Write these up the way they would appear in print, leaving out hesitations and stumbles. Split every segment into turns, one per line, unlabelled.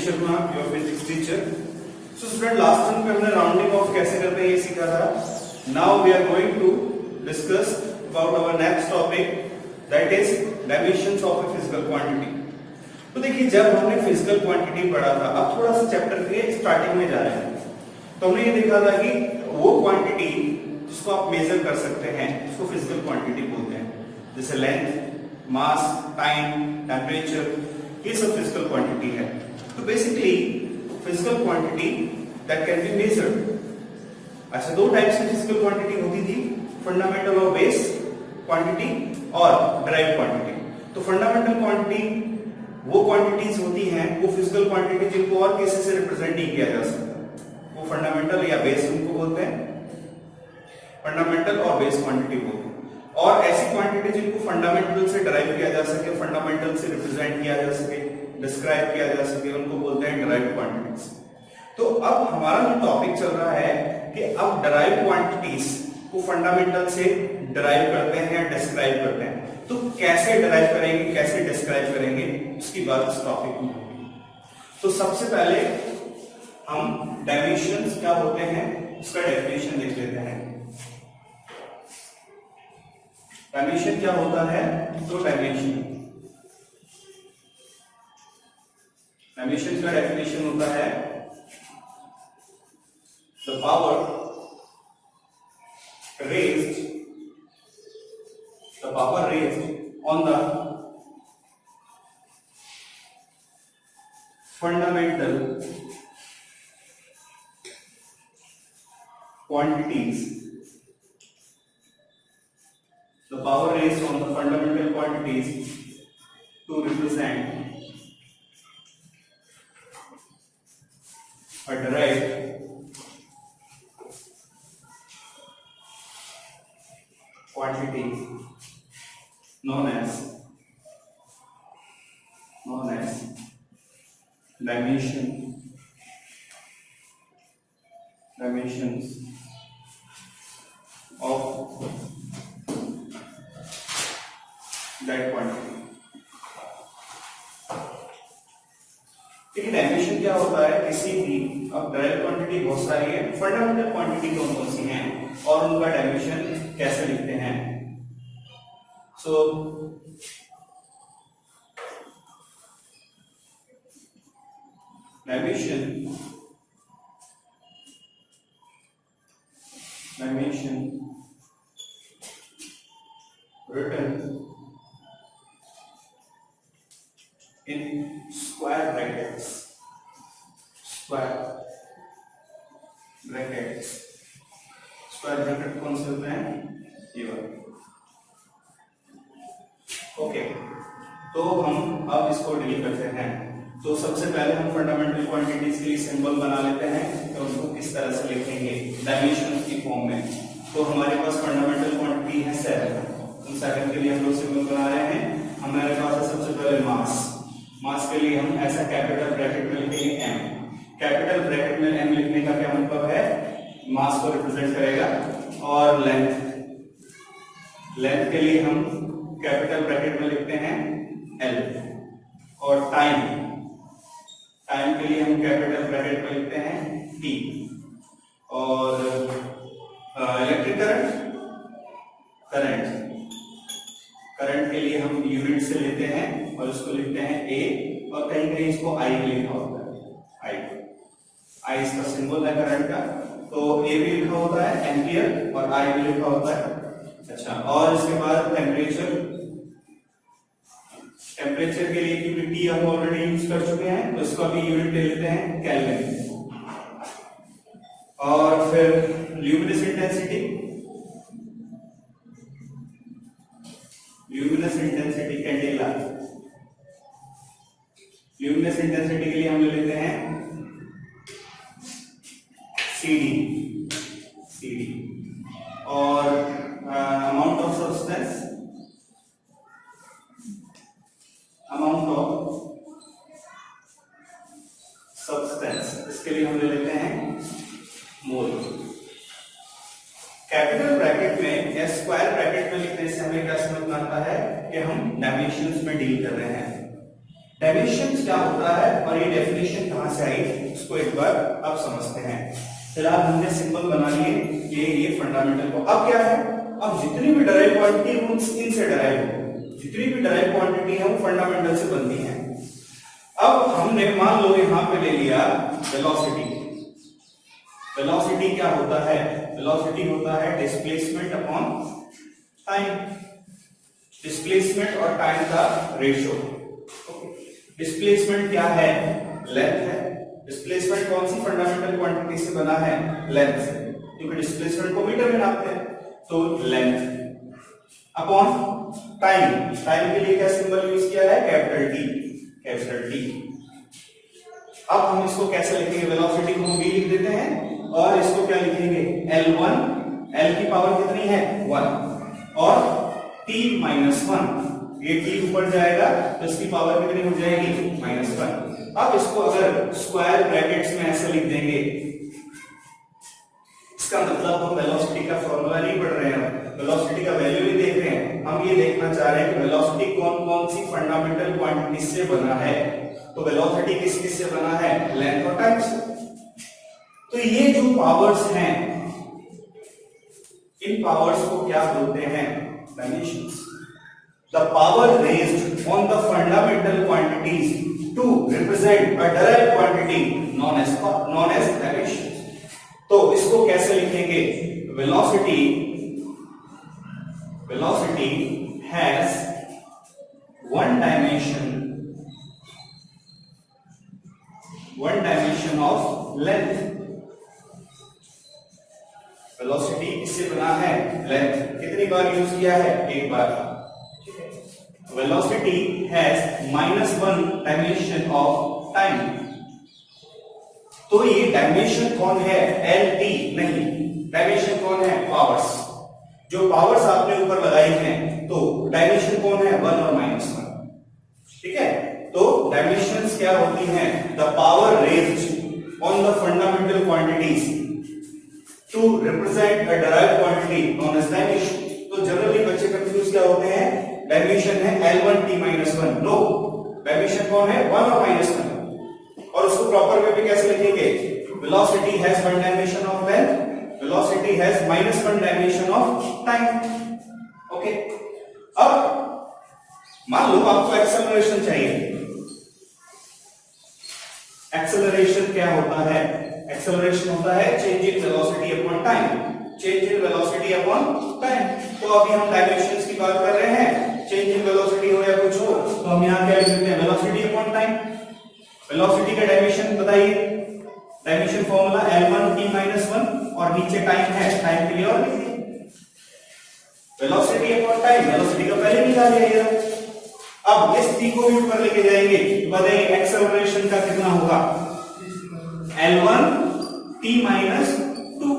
Sharma, your physics teacher. So student, last time पे हमने rounding off कैसे करते हैं ये सीखा था। Now we are going to discuss about our next topic, that is dimensions of a physical quantity. तो देखिए, जब हमने फिजिकल क्वांटिटी पढ़ा था, अब थोड़ा सा चैप्टर के स्टार्टिंग में जा रहे हैं, तो हमने ये देखा था कि वो क्वांटिटी जिसको आप मेजर कर सकते हैं उसको फिजिकल क्वांटिटी बोलते हैं, जैसे लेंथ, मास, टाइम, टेम्परेचर, ये सब फिजिकल क्वांटिटी है। तो basically physical quantity that can be measured. अच्छा, दो टाइप्स की फिजिकल क्वांटिटी होती थी, फंडामेंटल और बेस क्वांटिटी और डिराइव्ड क्वांटिटी। तो फंडामेंटल क्वांटिटी वो क्वांटिटीज होती हैं, वो फिजिकल क्वांटिटी जिनको और किसी से रिप्रेजेंट नहीं किया जा सकता, वो फंडामेंटल या बेस उनको बोलते हैं, फंडामेंटल और बेस क्वांटिटी बोलते हैं। और ऐसी क्वांटिटी जिनको फंडामेंटल से डिराइव किया जा सके, फंडामेंटल से रिप्रेजेंट किया जा सके, डिस्क्राइब किया जा सके, उनको बोलते हैं डिराइव्ड क्वांटिटीज। तो अब हमारा जो टॉपिक चल रहा है कि अब डिराइव्ड क्वांटिटीज को फंडामेंटल से डिराइव करते हैं, डिस्क्राइब करते हैं। तो कैसे डिराइव करेंगे, कैसे डिस्क्राइब करेंगे, उसकी बात इस टॉपिक में होगी। तो सबसे पहले हम डायमेंशंस क्या होते हैं उसका डेफिनेशन देख लेते हैं। डायमेंशन क्या होता है? तो डायमेंशन का डेफिनेशन होता है the power raised on the fundamental quantities, the power raised on the fundamental quantities to represent a derived quantity known as dimensions of that quantity। देखिए, डायमेंशन क्या होता है किसी भी, अब डिराइव्ड क्वांटिटी बहुत सारी है, फंडामेंटल क्वांटिटी कौन कौन सी हैं और उनका डायमेंशन कैसे लिखते हैं। सो dimension written in square brackets, square bracket कौन से होते हैं? ये वाले। ओके, तो हम अब इसको डील करते हैं। तो सबसे पहले हम फंडामेंटल क्वांटिटीज के लिए सिंबल बना लेते हैं, तो उनको किस तरह से लिखेंगे डायमेंशन की फॉर्म में। तो हमारे पास फंडामेंटल क्वांटिटी है 7, उन 7 के लिए हम लोग सिंबल बना रहे हैं। हमारे पास है सबसे पहले मास के लिए हम ऐसा कैपिटल ब्रैकेट में लिखेंगे m। कैपिटल ब्रैकेट में m लिखने का क्या मतलब है? मास को रिप्रेजेंट करेगा। और लेंथ के लिए हम कैपिटल ब्रैकेट में लिखते हैं l। और टाइम के लिए हम कैपिटल ब्रैकेट में लिखते हैं t। और इलेक्ट्रिक करंट के लिए हम यूनिट से लेते हैं और उसको लिखते हैं a, और कहीं कहीं इसको I लिखा होता है, I इसका सिंबल है करंट का। तो a भी लिखा होता है एम्पियर और I भी लिखा होता है। अच्छा, और इसके बाद टेम्परेचर के लिए, क्योंकि T हम ऑलरेडी यूज कर चुके हैं, तो इसको अभी यूनिट ले लेते हैं केल्विन। और फिर luminous intensity candela, luminous intensity के लिए हम ले लेते हैं CD। और अमाउंट ऑफ सब्सटेंस, इसके लिए हम ले लेते हैं मोल। कैपिटल ब्रैकेट में या स्क्वायर ब्रैकेट में लिखने से हमें क्या समझ में आता है कि हम डायमेंशंस में डील कर रहे हैं। डायमेंशन क्या होता है और ये डेफिनेशन कहां से आई इसको एक बार अब समझते हैं। फिलहाल हमने सिंबल बना लिए कि ये फंडामेंटल को। अब क्या है, अब जितनी भी डराइव क्वांटिटी वो इनसे डराइव हो, जितनी भी डराइव क्वांटिटी है वो फंडामेंटल से बनती है। अब हमने मान लो यहां पे ले लिया वेलोसिटी। वेलोसिटी क्या होता है, वेलोसिटी होता है डिस्प्लेसमेंट अपॉन टाइम, डिस्प्लेसमेंट और टाइम का रेशियो। डिस्प्लेसमेंट क्या है, लेंथ है। डिस्प्लेसमेंट कौन सी फंडामेंटल क्वांटिटी से बना है, लेंथ से, क्योंकि डिस्प्लेसमेंट को मीटर में नापते हैं, तो लेंथ अपॉन टाइम। टाइम के लिए क्या सिंबल यूज किया है, कैपिटल टी, कैपिटल टी। अब हम इसको कैसे लिखेंगे, वेलोसिटी को हम v लिख देते हैं और इसको क्या लिखेंगे, L1, L की पावर कितनी है 1 और t माइनस 1, ये t ऊपर जाएगा तो इसकी पावर कितनी हो जाएगी -1। अब इसको अगर स्क्वायर ब्रैकेट्स में ऐसे लिख देंगे, इसका मतलब हम वेलोसिटी का फॉर्मूला नहीं पढ़ रहे हैं, वेलोसिटी का वैल्यू नहीं देख रहे हैं, हम ये देखना चाह रहे हैं कि वेलोसिटी कौन कौन सी फंडामेंटल क्वांटिटी से बना है। तो वेलोसिटी किस किस से बना है, लेंथ और टाइम से। तो ये जो पावर्स हैं, इन पावर्स को क्या बोलते हैं, dimensions. The power raised on the fundamental quantities to represent a direct quantity known as dimensions. तो इसको कैसे लिखेंगे, velocity, velocity has one dimension of length। Velocity इससे बना है, लेंथ कितनी बार यूज किया है, एक बार। Velocity has -1 dimension of time. तो ये डायमेंशन कौन है, एल टी नहीं, डायमेंशन कौन है, पावर्स। जो पावर्स आपने ऊपर लगाई हैं, तो डायमेंशन कौन है, 1 और -1, ठीक है। तो डायमेंशंस क्या होती हैं, the power raised on the fundamental quantities to represent a derived quantity known as dimension. तो जनरली बच्चे कंफ्यूज क्या होते हैं, डायमेंशन है L1 t -1, नो, डायमेंशन कौन है, 1 और -1। और उसको प्रॉपर वे में कैसे लिखेंगे, velocity has 1 dimension of length, velocity has -1 dimension of time. Okay, अब मान लो आपको एक्सेलरेशन चाहिए। एक्सेलरेशन क्या होता है, एक्सेलरेशन होता है change in velocity upon time, change in velocity upon time. तो अभी हम डायमेंशंस की बात कर रहे हैं, चेंज इन वेलोसिटी हो या कुछ हो, तो हम यहां क्या लिख सकते हैं, वेलोसिटी अपॉन टाइम। वेलोसिटी का डायमेंशन बताइए, डायमेंशन फॉर्मूला L1 t -1 और नीचे टाइम है, टाइम के लिए और लिखिए वेलोसिटी अपॉन टाइम, वेलोसिटी का पहले निकाल लिया। अब इस t को भी ऊपर लेके जाएंगे, बताइए एक्सेलरेशन का कितना होगा, L1 t -2,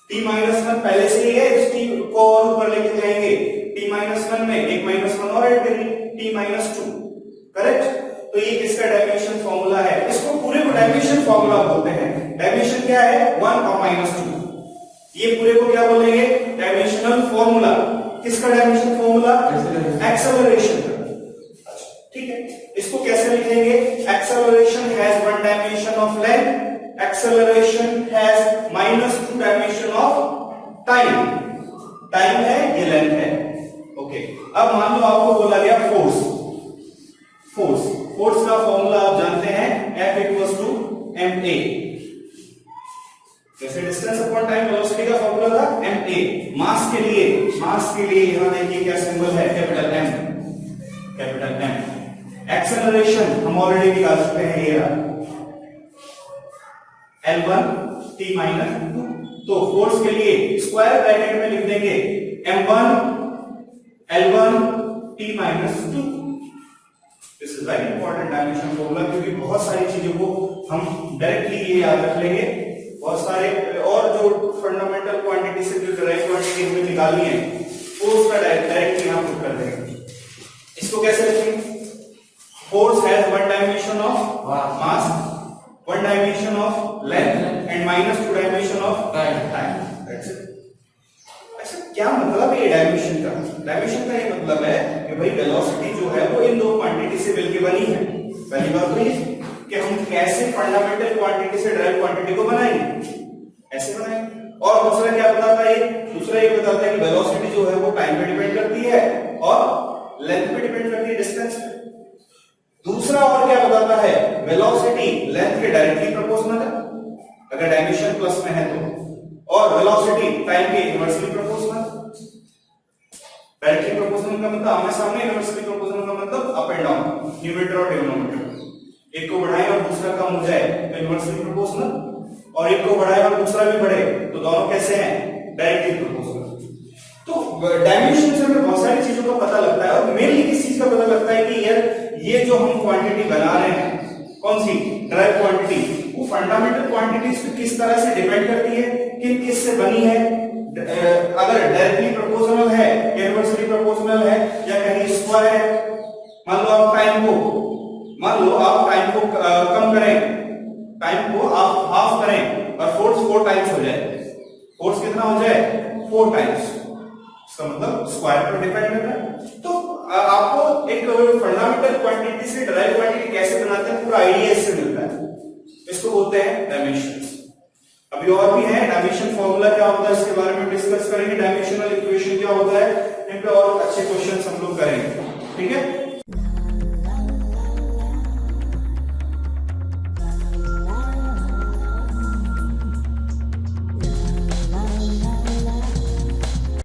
t -1 पहले से ही है, इस t को और ऊपर लेके जाएंगे, t -1 में एक -1 और ऐड करिए, t -2, करेक्ट। तो ये किसका डायमेंशन फॉर्मूला है, इसको पूरे को डायमेंशन फॉर्मूला बोलते हैं। डायमेंशन क्या है, 1 और -2, ये पूरे को क्या बोलेंगे, डायमेंशनल फॉर्मूला। किसका डायमेंशन फॉर्मूला, एक्सेलरेशन का, ठीक है। इसको कैसे लिखेंगे, acceleration has 1 dimension of length, acceleration has -2 dimension of time. Time है, ये लेंथ है, ओके। अब मान लो आपको बोला गया फोर्स, फोर्स, फोर्स का फॉर्मूला आप जानते हैं, F = ma। जैसे डिस्टेंस अपॉन टाइम वेलोसिटी का फॉर्मूला था ma। मास के लिए, मास के लिए यहां देखिए क्या सिंबल है, capital M, capital M। Acceleration हम ऑलरेडी निकाल सकते हैं, ये L1 t -2। तो फोर्स के लिए स्क्वायर ब्रैकेट में लिख देंगे m1 L1 t -2। This is very important dimension formula, क्योंकि बहुत सारी चीजों को हम डायरेक्टली ये याद रख लेंगे। बहुत सारे और जो फंडामेंटल क्वांटिटी से जो डायरेक्ट क्वांटिटी हमें निकालनी है, फोर्स का डायरेक्ट यहां पुट कर देंगे। इसको कैसे लिखेंगे, force has 1 dimension of mass, 1 dimension of length and -2 dimension of time. That's it. अच्छा, क्या मतलब है डायमेंशन का? डायमेंशन का ये मतलब है कि भाई वेलोसिटी जो है वो इन दो क्वांटिटी से मिलकर बनी है। पहली बात तो ये कि हम कैसे फंडामेंटल क्वांटिटी से डायरेक्ट क्वांटिटी को बनाएंगे, ऐसे बनाएंगे। और दूसरा क्या बताता है? दूसरा ये बताता है कि वेलोसिटी जो है वो टाइम पे डिपेंड करती है और लेंथ पे डिपेंड करती है, डिस्टेंस पे। दूसरा और क्या बताता है? वेलोसिटी लेंथ के डायरेक्टली प्रोपोर्शनल है अगर डायमेंशन प्लस में है तो, और वेलोसिटी टाइम के इनवर्सली प्रोपोर्शनल। डायरेक्टली प्रोपोर्शनल का मतलब आमने सामने, इनवर्सली प्रोपोर्शनल का मतलब अप एंड डाउन, न्यूमरेटर और डिनोमिनेटर। एक को बढ़ाएं और दूसरा कम हो जाए तो इनवर्सली प्रोपोर्शनल, और एक को बढ़ाएं और दूसरा भी बढ़े तो दोनों कैसे हैं? Directly proportional. तो डायमेंशन से हमें बहुत सारी चीजों का पता लगता है, और मेनली किस चीज का पता लगता है कि यार ये जो हम क्वांटिटी बना रहे हैं, कौन सी डायरेक्ट क्वांटिटी, वो फंडामेंटल क्वांटिटीज पे किस तरह से डिपेंड करती है, किन किस से बनी है। अगर डायरेक्टली प्रोपोर्शनल है, इनवर्सली प्रोपोर्शनल है, या कहीं स्क्वायर है। मान लो आप टाइम को कम करें, टाइम को आप हाफ करें और फोर्स 4 टाइम्स हो जाए, फोर्स कितना हो जाए? 4 टाइम्स, इसका मतलब स्क्वायर पर डिपेंड करता है। तो आपको एक फंडामेंटल क्वांटिटी से डायरेक्ट क्वांटिटी कैसे बनाते हैं पूरा आइडिया इससे मिलता है। इसको बोलते हैं डायमेंशंस। अभी और भी है, डायमेंशन फॉर्मूला क्या होता है इसके बारे में डिस्कस करेंगे, डायमेंशनल इक्वेशन क्या होता है, इन पे और अच्छे क्वेश्चंस हम लोग करेंगे, ठीक है।